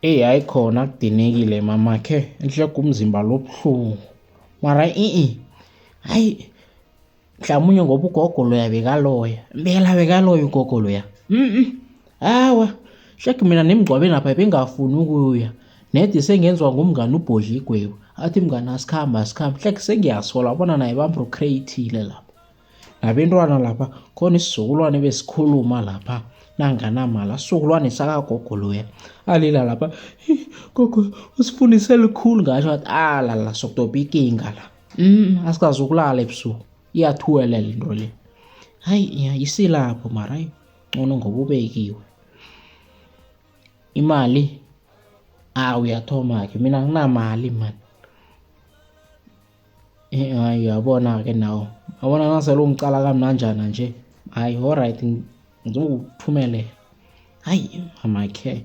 Hayi khona kudinekile mamakhe enhloko umzimba lobuhlungu mara hayi mhlawumunye ngoba ugogo loya bekaloya impela bekaloya ugogo loya hawa hleki mina nemgcwabeni lapha bengafuni ukuya nedi sengenziwa ngumngane ubhodla igwebu athi mngane asikhambe hleki sengiyasola bona naye bamprocreate-ile lapha nabentwana lapha khona isizukulwane besikhuluma lapha nanganamali asizukulwane sakagogo loya alila lapha gogo usifundise likhulu ngasho athi la sokudoba ikinga la asikazi ukulala ebusuku iyathuwelela into le hayi isilapho mara hayi ngcono ngoba ubekiwe imali uyathoma-ke mina anginamali mani hayi uyabona-ke nawo yabona nasele ungicala kamnanjana nje hayi alright ngizokuthumelela hayi amakhe